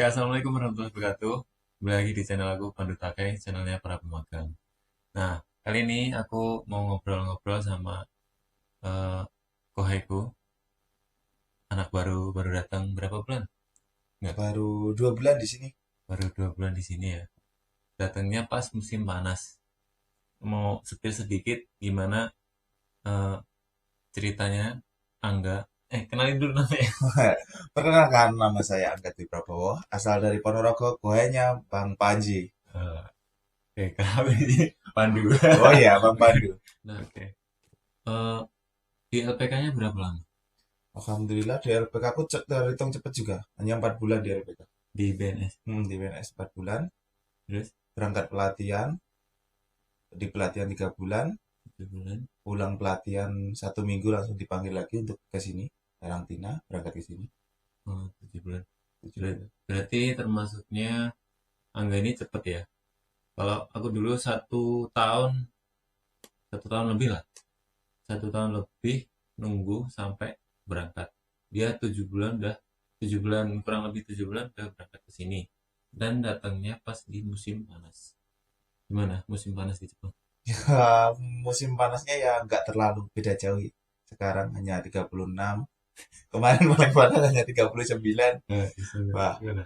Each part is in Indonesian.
Oke, assalamualaikum warahmatullahi wabarakatuh. Kembali lagi di channel aku Pandu Takai, channelnya para pemagang. Nah, kali ini aku mau ngobrol-ngobrol sama eh kohaiku, anak baru baru datang berapa bulan? Enggak, Baru 2 bulan di sini. baru 2 bulan di sini ya. Datangnya pas musim panas. Mau spill sedikit gimana eh, ceritanya Angga. Kenalin dulu namanya. Perkenalkan, nama saya Angga Dwi Prabowo, asal dari Ponorogo, goanya Bang Panji. Kenapa ini Pandu? Oh iya, Bang Oke. Pandu. Nah, oke. Eh, di LPK-nya berapa lama? Alhamdulillah di LPK aku terhitung cepet juga, hanya 4 bulan di LPK. Di BNS. Di BNS 4 bulan, Terus berangkat pelatihan, di pelatihan 3 bulan, 7 bulan. pulang pelatihan 1 minggu langsung dipanggil lagi untuk ke sini, karantina, berangkat ke sini. Oh, 7 bulan. 7 bulan. Berarti termasuknya Angga ini cepet ya. Kalau aku dulu 1 tahun, 1 tahun lebih lah. 1 tahun lebih nunggu sampai berangkat. Dia 7 bulan udah, 7 bulan kurang lebih 7 bulan udah berangkat ke sini. Dan datangnya pas di musim panas. Gimana musim panas di Jepang? Ya, musim panasnya ya nggak terlalu beda jauh. Sekarang hanya 36. Kemarin paling panas hanya 39. Wah, Gimana?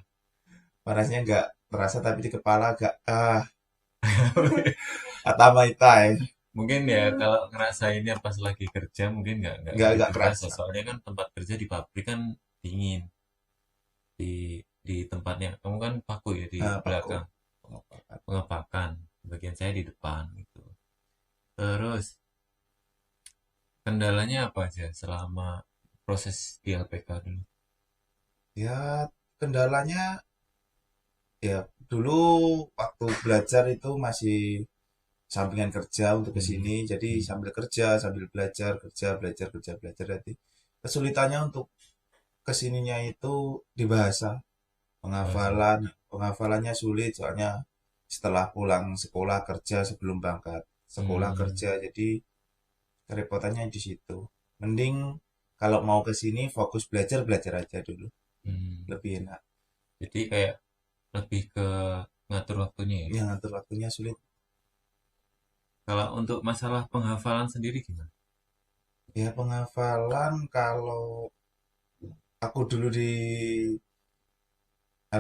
panasnya nggak terasa tapi di kepala agak kata Maitai. Mungkin ya kalau ngerasainnya pas lagi kerja mungkin nggak Nggak begitu berasa. kerasa. Soalnya kan tempat kerja di pabrik kan dingin. Di tempatnya kamu kan paku ya di Paku. belakang pengepakan, bagian saya di depan gitu. Terus kendalanya apa aja selama proses di LPK dulu? Ya, kendalanya ya dulu waktu belajar itu masih sampingan kerja untuk ke Hmm, sini. Jadi hmm. sambil kerja, sambil belajar, kerja, belajar, kerja, belajar. Jadi kesulitannya untuk kesininya itu di bahasa. Bahasa. Penghafalannya sulit soalnya setelah pulang sekolah kerja sebelum berangkat sekolah Hmm, kerja, jadi kerepotannya di situ. Mending kalau mau ke sini fokus belajar belajar aja dulu, hmm. lebih enak. Jadi kayak lebih ke ngatur waktunya ya. Yang ngatur waktunya sulit. Kalau untuk masalah penghafalan sendiri gimana? Ya penghafalan, kalau aku dulu di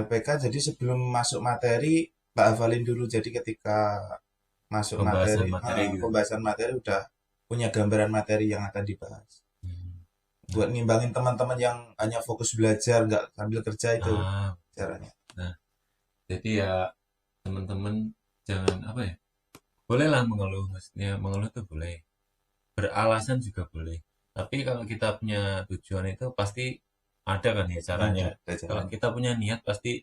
LPK, jadi sebelum masuk materi tak hafalin dulu, jadi ketika masuk Pembahasan materi, materi gitu. pembahasan materi udah punya gambaran materi yang akan dibahas. Hmm. Nah, Buat ngimbangin teman-teman yang hanya fokus belajar nggak sambil kerja, itu ah, caranya. nah, jadi ya teman-teman jangan apa ya? Bolehlah mengeluh, maksudnya mengeluh tuh boleh. Beralasan juga boleh. Tapi kalau kita punya tujuan itu pasti ada kan ya caranya. Ada Kalau caranya. kita punya niat pasti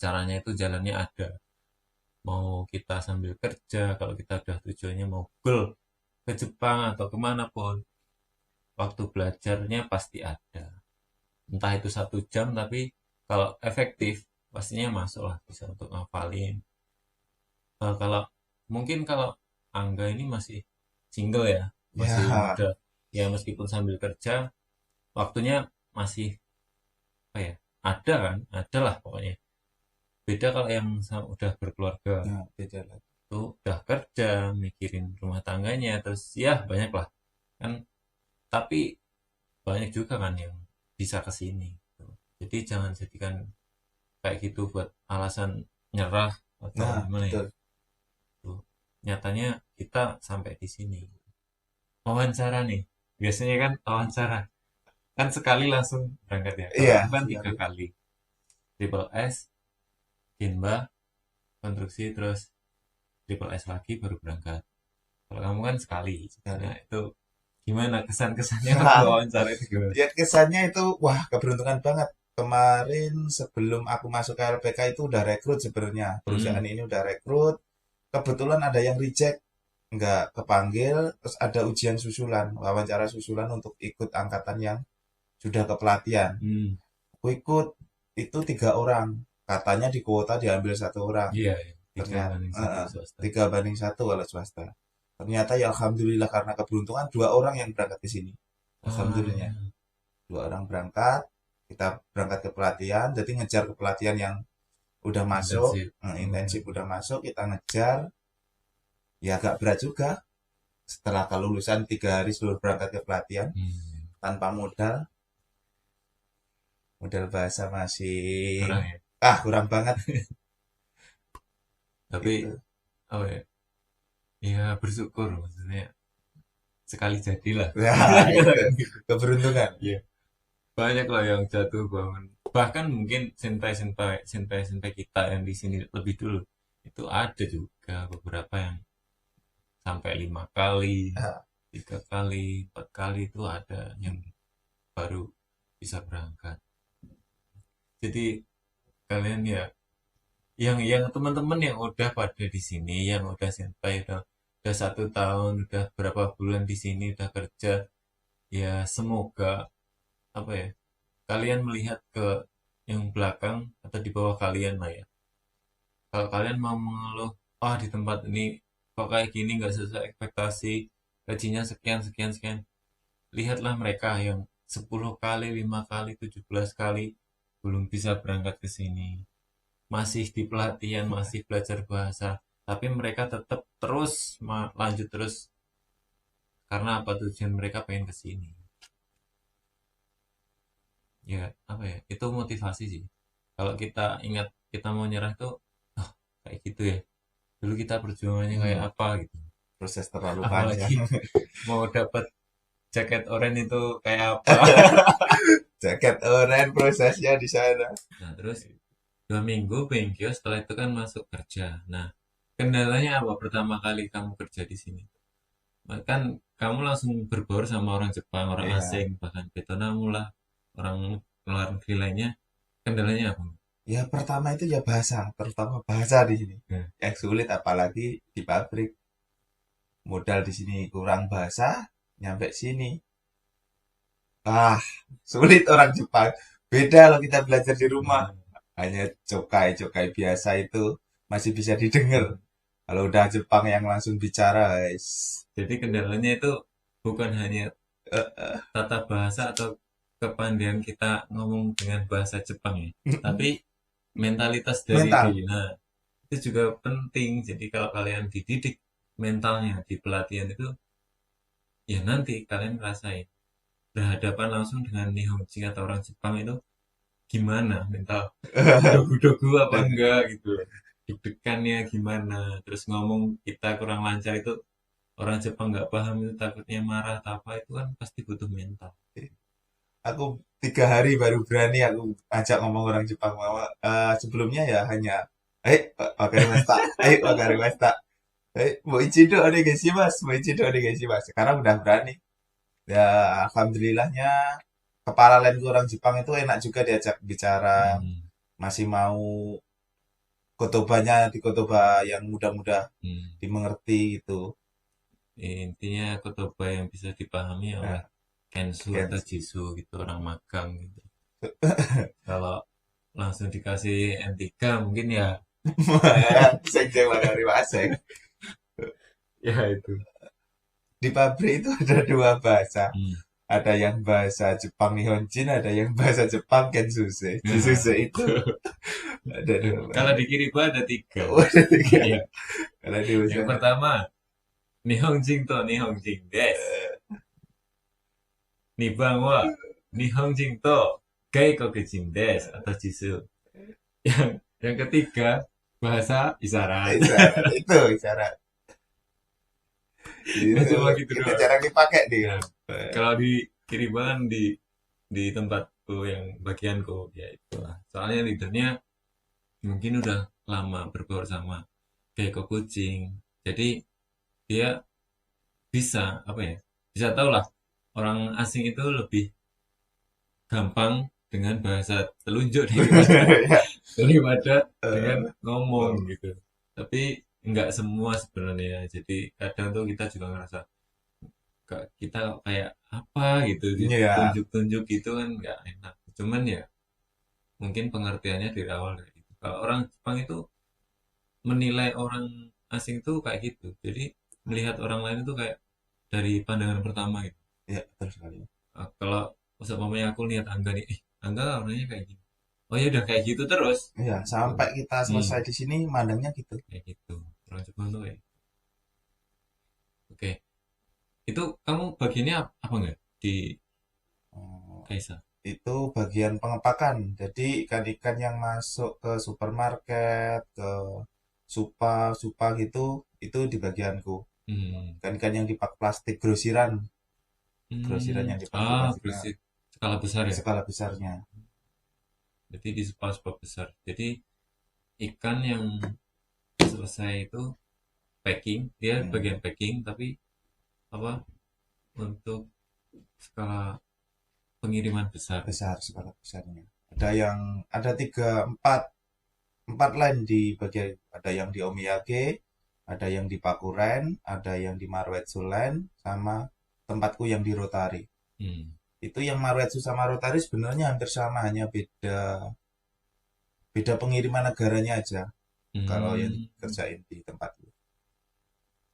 caranya itu jalannya ada. Mau kita sambil kerja, kalau kita udah tujuannya mau goal ke Jepang atau kemana pun, waktu belajarnya pasti ada. Entah itu 1 jam, tapi kalau efektif, pastinya masuk lah bisa untuk ngafalin. Kalau mungkin kalau Angga ini masih single ya, masih Ya, muda, ya meskipun sambil kerja, waktunya masih apa ya? Ada kan? Ada lah pokoknya. Beda kalau yang udah berkeluarga, ya beda lagi. tuh udah kerja, mikirin rumah tangganya, terus ya banyak lah kan. Tapi banyak juga kan yang bisa ke sini. Gitu. Jadi jangan jadikan kayak gitu buat alasan nyerah atau Nah, gimana ya. betul. Tuh. Nyatanya kita sampai di sini. Wawancara nih. Biasanya kan wawancara. Kan sekali langsung berangkat ya. Kalau Iya, aku kan tiga sekali. kali. Triple S, Kinba, konstruksi, terus triple S lagi baru berangkat. Kalau kamu kan sekali. Nah Sekali. itu gimana kesan-kesannya waktu wawancara itu gimana? Ya kesannya itu wah, keberuntungan banget. Kemarin sebelum aku masuk ke LPK itu udah rekrut sebenarnya. Hmm. Perusahaan ini udah rekrut. Kebetulan ada yang reject, nggak kepanggil. Terus ada ujian susulan, wawancara susulan untuk ikut angkatan yang sudah kepelatihan. Hmm. Aku ikut, itu 3 orang. Katanya di kuota diambil 1 orang. Iya, ya. Tiga Ternyata banding satu swasta. 3 banding 1 kalau swasta. Ternyata ya alhamdulillah karena keberuntungan 2 orang yang berangkat ke sini. Alhamdulillah Ah, 2 orang berangkat. kita berangkat ke pelatihan, jadi ngejar ke pelatihan yang udah masuk, intensif. intensif udah masuk, kita ngejar, ya agak berat juga. Setelah kelulusan 3 hari sebelum berangkat ke pelatihan, Hmm, tanpa modal, modal bahasa masih, kurang ya. kurang banget Tapi itu. apa ya? Ya bersyukur maksudnya sekali jadilah. Nah, itu keberuntungan. Iya. Banyak lah yang jatuh bangun. Bahkan mungkin senpai kita yang di sini lebih dulu itu ada juga beberapa yang sampai 5 kali, Ah, 3 kali, 4 kali itu ada yang baru bisa berangkat. Jadi kalian ya, yang teman-teman yang udah pada di sini, yang udah senpai, udah 1 tahun, udah berapa bulan di sini, udah kerja, ya semoga apa ya, kalian melihat ke yang belakang atau di bawah kalian lah ya. Kalau kalian mau mengeluh, di tempat ini kok kayak gini nggak sesuai ekspektasi, gajinya sekian sekian sekian. Lihatlah mereka yang 10 kali, 5 kali, 17 kali belum bisa berangkat ke sini. Masih di pelatihan, masih belajar bahasa, tapi mereka tetap terus lanjut terus karena apa, tujuan mereka pengen ke sini. Ya, apa ya? Itu motivasi sih. Kalau kita ingat kita mau nyerah tuh, oh, kayak gitu ya. Dulu kita perjuangannya kayak hmm, apa gitu. proses terlalu panjang. Apalagi mau dapat jaket oranye itu kayak apa. Jaket oranye prosesnya di sana. Nah, terus 2 minggu bengkio, setelah itu kan masuk kerja. Nah, kendalanya apa pertama kali kamu kerja di sini? Kan kamu langsung berbaur sama orang Jepang, orang Iya. asing, bahkan Vietnam lah, orang luar negeri lainnya. Kendalanya apa? Ya pertama itu ya bahasa, terutama bahasa di sini. Nah, Yang sulit apalagi di pabrik. Modal di sini kurang bahasa, nyampe sini. Ah, sulit orang Jepang. Beda kalau kita belajar di rumah. hmm, Hanya cokai-cokai biasa itu masih bisa didengar. Kalau udah Jepang yang langsung bicara, guys. jadi kendalanya itu bukan hanya Eh, tata bahasa atau kepandaian kita ngomong dengan bahasa Jepang ya, tapi mentalitas dari mental. diri. Nah, itu juga penting. Jadi kalau kalian dididik mentalnya di pelatihan itu, ya nanti kalian ngerasain berhadapan langsung dengan Nihonjin atau orang Jepang itu gimana mental, dogu-dogu apa Dan enggak gitu, deg-degannya gimana, terus ngomong kita kurang lancar itu orang Jepang nggak paham itu takutnya marah atau apa, itu kan pasti butuh mental. aku 3 hari baru berani aku ajak ngomong orang Jepang. Sebelumnya ya hanya, wakarimashita, wakarimashita. Mau ichido onegaishimasu, mau ichido onegaishimasu. Sekarang udah berani. Ya, alhamdulillahnya kepala lain orang Jepang itu enak juga diajak bicara. Hmm, Masih mau kotobanya di kotoba yang mudah-mudah hmm. dimengerti gitu. Intinya kotoba yang bisa dipahami oleh Nah, Kensu atau Gens. Jisu gitu, orang magang gitu. Kalau langsung dikasih N3 mungkin ya, Sekjen Magari Wasek. ya itu. Di pabrik itu ada 2 bahasa. Hmm. Ada yang bahasa Jepang Nihonjin, ada yang bahasa Jepang Kensuse. Nah, Jisuse itu ada 2 bahasa. kalau di Kiriba ada 3. Oh, ada 3. Iya. Kalau di Yang sana, pertama, Nihonjin to Nihonjin des. Nibang wa Nihonjin to Geikokujin des atau Jisu. Yang ketiga, bahasa isyarat. itu isyarat. Itu, Cuma gitu itu doang. jarang dipakai dia. Nah, kalau di Kiriba kan di tempatku yang bagianku ya itulah. Soalnya leadernya mungkin udah lama berbaur sama Keiko Kucing. Jadi dia bisa apa ya? Bisa tahu lah orang asing itu lebih gampang dengan bahasa telunjuk Ya, daripada dengan eh, ngomong oh, gitu. Tapi nggak semua sebenarnya. Jadi kadang tuh kita juga ngerasa kita kayak apa gitu, iya, ditunjuk-tunjuk gitu kan nggak enak. Cuman ya mungkin pengertiannya dari awal kayak gitu. Kalau orang Jepang itu menilai orang asing itu kayak gitu. Jadi melihat orang lain itu kayak dari pandangan pertama gitu. ya, betul sekali. Kalau umpamanya aku lihat Angga nih, Enggak, orangnya kayak gini. Oh ya udah kayak gitu terus. Iya, Tuh. sampai kita Hmm, selesai di sini mandangnya gitu. kayak gitu. Orang Jepang tuh kayak. Oke, itu kamu bagiannya apa enggak di Oh, Kaisa? itu bagian pengepakan. Jadi ikan-ikan yang masuk ke supermarket, ke supa gitu, itu di bagianku. Hmm. Ikan-ikan yang dipak plastik grosiran, grosiran Hmm. yang dipak Ah, plastiknya bersih. Skala besar ya. skala besarnya. Jadi di spa-spa besar. Jadi ikan yang selesai itu packing, dia Hmm, bagian packing, tapi apa untuk skala pengiriman besar. besar skala besarnya. Ada tiga empat line di bagian, ada yang di Omiyage, ada yang di Pakuren, ada yang di Maruetsu Line, sama tempatku yang di Rotary. Hmm. Itu yang Maruetsu sama Rotary sebenarnya hampir sama, hanya beda beda pengiriman negaranya aja kalau yang Hmm. dikerjain di tempatku.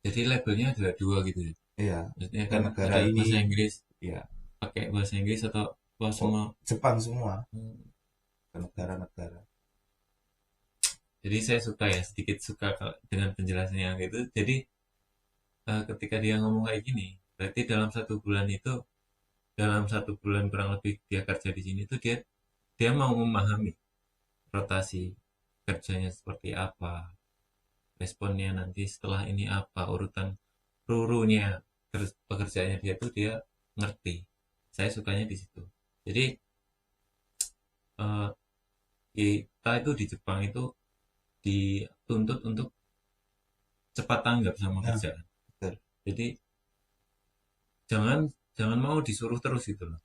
Jadi labelnya ada dua gitu ya. Iya, Maksudnya ke kan negara ada ini, bahasa Inggris, ya, pakai bahasa Inggris atau apa oh, semua. Jepang semua, Hmm. ke negara-negara. Jadi saya suka ya, sedikit suka dengan penjelasannya gitu. Jadi ketika dia ngomong kayak gini, berarti dalam satu bulan kurang lebih dia kerja di sini tuh dia dia mau memahami rotasi kerjanya seperti apa, responnya nanti setelah ini apa, urutan rurunya pekerjaannya dia tuh dia ngerti. Saya sukanya di situ. Jadi eh, kita itu di Jepang itu dituntut untuk cepat tanggap sama Nah, kerjaan. betul. Jadi jangan jangan mau disuruh terus gitu loh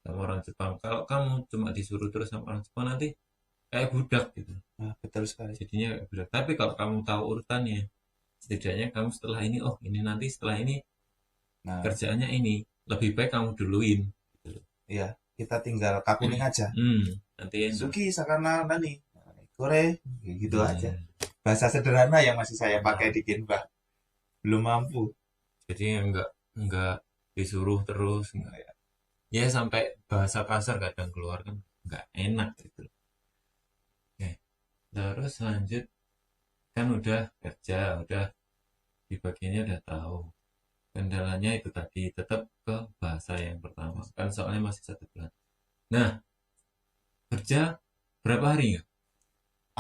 sama orang Jepang. Kalau kamu cuma disuruh terus sama orang Jepang nanti kayak budak gitu. Nah, betul sekali. Jadinya kayak budak. Tapi kalau kamu tahu urutannya, setidaknya kamu setelah ini, oh ini nanti setelah ini Nah, kerjaannya ini, lebih baik kamu duluin. Gitu. iya, kita tinggal kakuning aja. Hmm, nanti enak. Suki sakana nani, kore, gitu aja. Hmm, Bahasa sederhana yang masih saya pakai nah, di Genbah. Belum mampu. jadi enggak disuruh terus, enggak ya. Ya sampai bahasa kasar kadang keluar kan enggak enak gitu. Oke, terus lanjut kan udah kerja, udah di bagiannya udah tahu. Kendalanya itu tadi tetap ke bahasa yang pertama. Kan soalnya masih 1 bulan. Nah, kerja berapa hari nggak?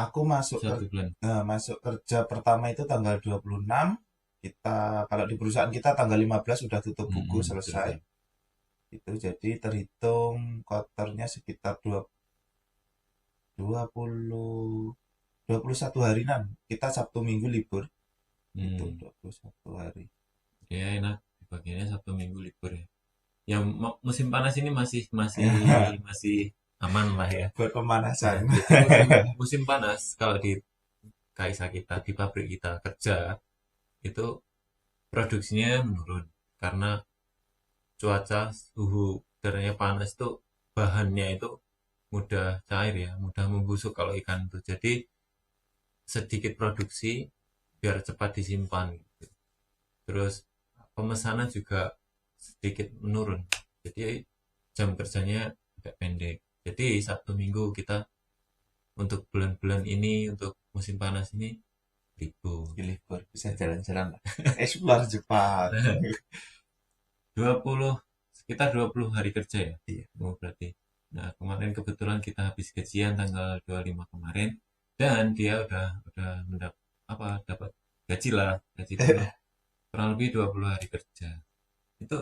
Aku masuk 1 bulan. masuk kerja pertama itu tanggal 26. Kita kalau di perusahaan kita tanggal 15 sudah tutup buku Betul, selesai. betul. Itu jadi terhitung kotornya sekitar 21 harian. Kita Sabtu Minggu libur. Itu Hmm, 21 hari. ya enak. Di bagiannya 1 minggu libur ya. Yang musim panas ini masih masih masih aman lah ya. Buat Ya, pemanasan. jadi musim panas kalau di KISA kita di pabrik kita kerja itu produksinya menurun karena cuaca suhu udaranya panas tuh bahannya itu mudah cair ya, mudah membusuk kalau ikan itu. Jadi sedikit produksi biar cepat disimpan gitu. Terus pemesanan juga sedikit menurun. Jadi jam kerjanya agak pendek. Jadi Sabtu Minggu kita untuk bulan-bulan ini untuk musim panas ini libur. Libur bisa jalan-jalan lah. Explore Jepang. Nah, 20 sekitar 20 hari kerja ya. Iya. Oh, berarti. Nah, kemarin kebetulan kita habis gajian tanggal 25 kemarin dan dia udah dapat gaji lah, gaji penuh. Kurang lebih 20 hari kerja. Itu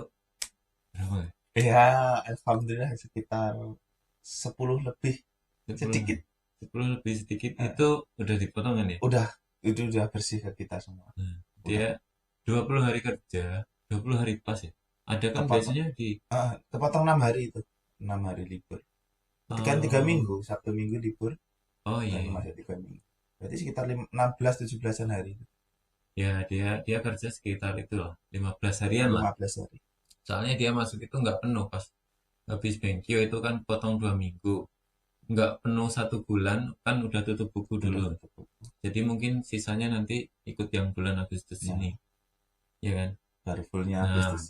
berapa ya? Ya, alhamdulillah sekitar 10 lebih 10, sedikit. 10 lebih sedikit Eh, itu udah dipotongan ya. udah itu udah bersih ke kita semua. Nah, Udah dia 20 hari kerja, 20 hari pas ya. Ada kan kepotong biasanya di kepotong 6 hari itu. 6 hari libur. Jadi kan 3 minggu, oh, Sabtu Minggu libur, oh iya, dan iya. masuk 3 minggu. Berarti sekitar 16-17an hari. Ya dia dia kerja sekitar itulah 15 harian lah. 15 hari. Soalnya dia masuk itu nggak penuh pas habis Benkyo itu kan potong 2 minggu. Nggak penuh 1 bulan kan udah tutup buku Udah dulu. tutup buku. Jadi mungkin sisanya nanti ikut yang bulan Agustus Nah, ini, ya kan? baru fullnya Nah, Agustus.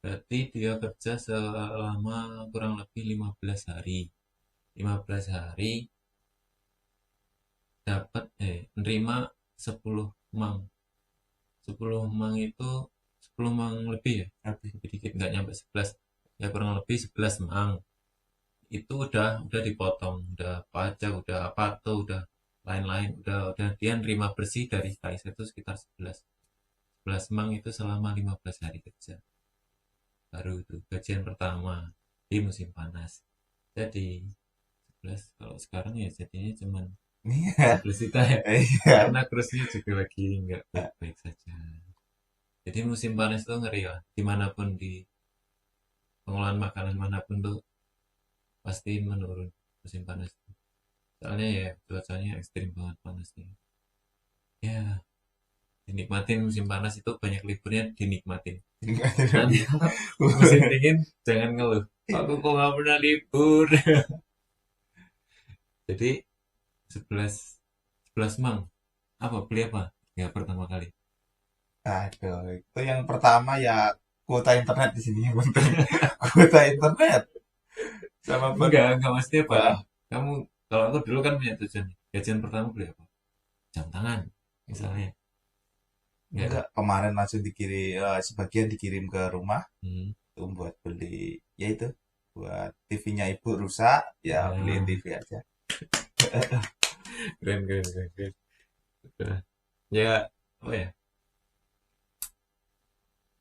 Berarti dia kerja selama kurang lebih 15 hari. 15 hari dapat nerima 10 mang. 10 mang itu 10 mang lebih ya. Habis. Lebih dikit nggak nyampe 11. Ya kurang lebih 11 mang. Itu udah dipotong, udah pajak, udah apa tuh, udah lain-lain, udah dia nerima bersih dari KIS itu sekitar 11 mang itu selama 15 hari kerja. Baru itu gajian pertama di musim panas. Jadi 11 kalau sekarang ya jadinya cuman Iya. 11 juta ya. Iya. Karena kurusnya juga lagi nggak baik-baik saja. Jadi musim panas itu ngeri lah. Dimanapun di pengolahan makanan manapun tuh pasti menurun musim panas. Soalnya ya cuacanya ekstrim banget panasnya. Ya, dinikmatin musim panas itu banyak liburnya dinikmatin. Nanti kalau musim dingin jangan ngeluh. Aku kok nggak pernah libur. Jadi 11 11 mang. Apa beli apa? Ya pertama kali. Aduh, itu yang pertama ya kuota internet di sini yang penting. Kuota internet sama Enggak maksudnya apa? ah, Kamu kalau aku dulu kan punya tujuan. Gajian pertama beli apa? Jam tangan misalnya. Enggak kan? enggak, kemarin langsung dikirim sebagian dikirim ke rumah Hmm. itu buat beli ya itu buat TV-nya ibu rusak ya beliin Ya, TV aja. keren. Udah. Ya, apa ya?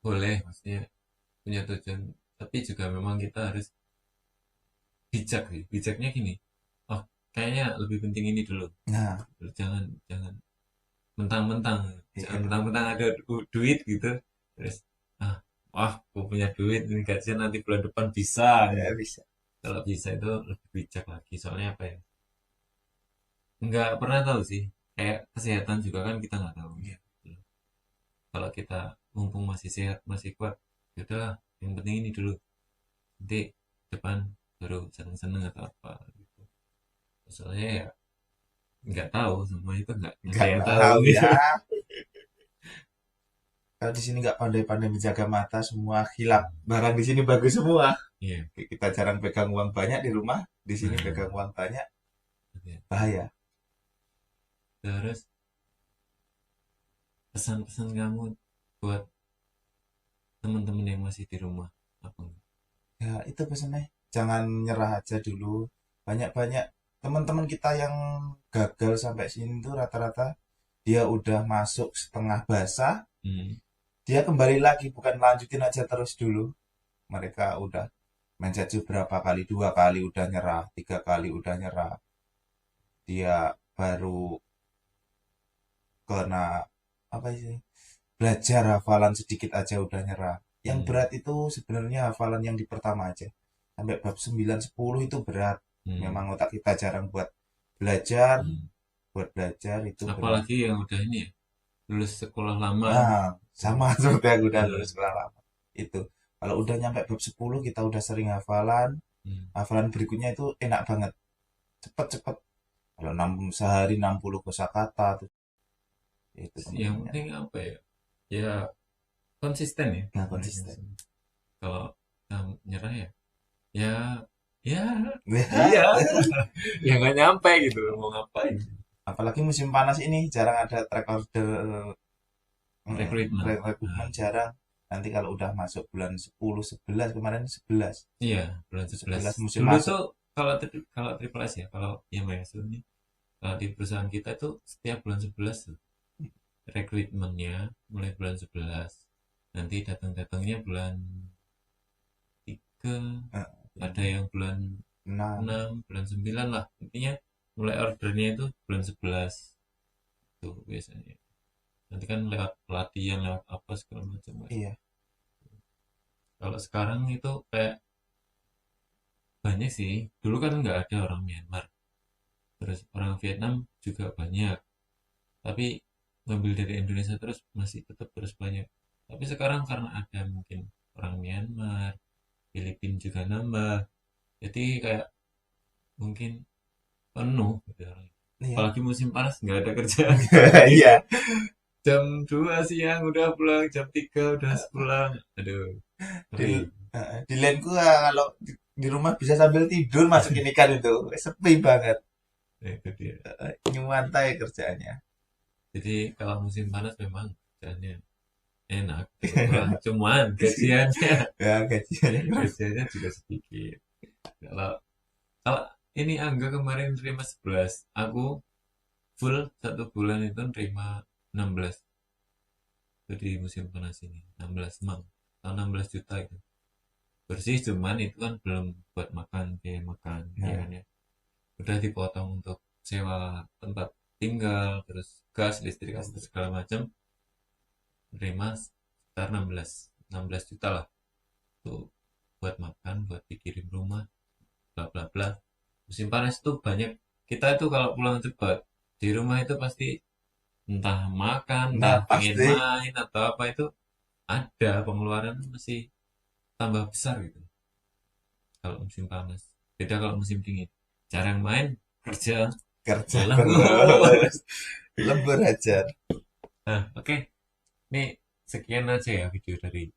Boleh maksudnya punya tujuan. Tapi juga memang kita harus bijak sih. Bijaknya gini. Oh, kayaknya lebih penting ini dulu. Nah, Jangan jangan mentang-mentang jangan iya, mentang-mentang ada duit gitu terus ah wah aku punya duit ini gajian nanti bulan depan bisa ya gitu. bisa. Kalau bisa itu lebih bijak lagi soalnya apa ya nggak pernah tahu sih kayak kesehatan juga kan kita nggak tahu. Iya. Kalau kita mumpung masih sehat masih kuat ya udahlah yang penting ini dulu nanti depan baru seneng-seneng atau apa gitu. Soalnya ya nggak tahu semua itu nggak ada Nggak yang tahu tahu gitu. ya. Kalau di sini nggak pandai-pandai menjaga mata semua hilang. Barang di sini bagus semua. Iya. Kita jarang pegang uang banyak di rumah. Di sini Nah, pegang uang banyak gitu ya. bahaya. Terus pesan-pesan kamu buat teman-teman yang masih di rumah apa enggak? Ya itu pesannya. Jangan nyerah aja dulu. Banyak-banyak teman-teman kita yang gagal sampai sini tuh rata-rata dia udah masuk setengah basah, Hmm. dia kembali lagi bukan lanjutin aja terus dulu. Mereka udah menjadi berapa kali, 2 kali udah nyerah, 3 kali udah nyerah. Dia baru kena apa sih? Belajar hafalan sedikit aja udah nyerah. Yang Hmm. berat itu sebenarnya hafalan yang di pertama aja. Sampai bab 9 10 itu berat. Hmm. Memang otak kita jarang belajar, Hmm. buat belajar itu berat. Apalagi yang udah ini ya lulus sekolah lama Nah, sama seperti aku udah iya. lulus sekolah lama. Itu. Kalau udah nyampe bab 10 kita udah sering hafalan. Hmm. Hafalan berikutnya itu enak banget. Cepet-cepet. Kalau sehari 60 kosakata tuh. Itu Yang teman-temannya. penting apa ya ya konsisten ya Nah, orangnya konsisten. kalau nyerah ya ya ya iya Ya, ya nggak nyampe gitu mau ngapain apalagi musim panas ini jarang ada track order recruitment. rekrutmen Nah, jarang. Nanti kalau udah masuk bulan 10 11 kemarin 11 iya bulan 11 11 musim dulu masuk. tuh kalau triple S ya kalau yang Mayasu ini kalau di perusahaan kita tuh setiap bulan 11 tuh rekrutmennya mulai bulan 11 nanti datang-datangnya bulan 3 Eh, ada yang bulan Nah, 6 bulan 9 lah intinya mulai ordernya itu bulan 11 tuh biasanya nanti kan lewat pelatihan lewat apa segala macam lah. iya. Kalau sekarang itu kayak banyak sih dulu kan nggak ada orang Myanmar terus orang Vietnam juga banyak tapi ngambil dari Indonesia terus masih tetap terus banyak tapi sekarang karena ada mungkin orang Myanmar Filipina juga nambah jadi kayak mungkin penuh gitu orang. Iya. Apalagi musim panas nggak ada kerjaan Iya. jam 2 siang udah pulang jam 3 udah pulang aduh Di, Ngeri. di lainku kalau di rumah bisa sambil tidur masukin ikan itu. Sepi banget. Nah, itu dia. Nyuantai kerjaannya. Jadi kalau musim panas memang kerjanya enak, cukup murah. Cuman gajiannya, Ya gajiannya kurang. gajiannya juga sedikit. Kalau kalau ini Angga kemarin terima 11, aku full 1 bulan itu terima 16. Itu di musim panas ini 16 emang atau 16 juta itu. Bersih cuman itu kan belum buat makan biaya makan ya Nah, kan ya. Udah dipotong untuk sewa tempat tinggal, terus gas, listrik, atau segala macam. Terima sekitar 16 juta lah tuh buat makan, buat dikirim rumah, bla bla bla. Musim panas itu banyak, kita itu kalau pulang cepat di rumah itu pasti entah makan, entah nah pengen pasti. main atau apa itu ada pengeluaran masih tambah besar gitu kalau musim panas. Beda kalau musim dingin. Jarang main, kerja, Kerja pulang. terus. Lembur aja. Nah, oke. Ini sekian aja ya video dari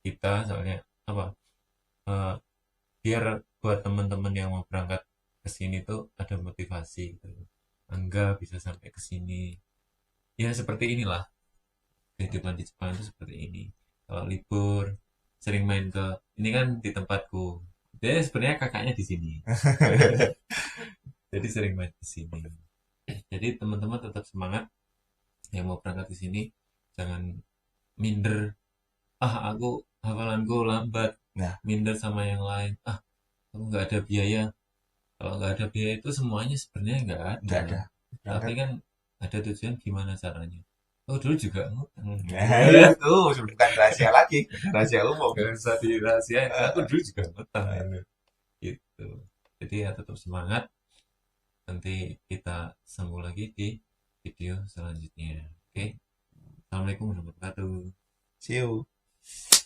kita soalnya apa? eh, Biar buat teman-teman yang mau berangkat ke sini tuh ada motivasi gitu. Angga bisa sampai ke sini. Ya seperti inilah kehidupan di Jepang itu seperti ini. Kalau libur sering main ke ini kan di tempatku. Dia sebenarnya kakaknya di sini. Jadi sering main ke sini. Jadi teman-teman tetap semangat yang mau berangkat ke sini. Jangan minder. Ah, aku hafalanku lambat. Nah, Minder sama yang lain. Ah, aku nggak ada biaya. Kalau nggak ada biaya itu semuanya sebenarnya nggak ada. nggak ada. Tapi Berangkat. kan ada tujuan gimana caranya. Oh dulu juga ngutang. Nah, itu bukan rahasia lagi. Rahasia umum. Gak usah dirahasiain. Aku Eh, dulu juga ngutang eh, ini. Gitu. Jadi ya tetap semangat. Nanti kita sambung lagi di video selanjutnya. Oke. Assalamualaikum warahmatullahi wabarakatuh. See you.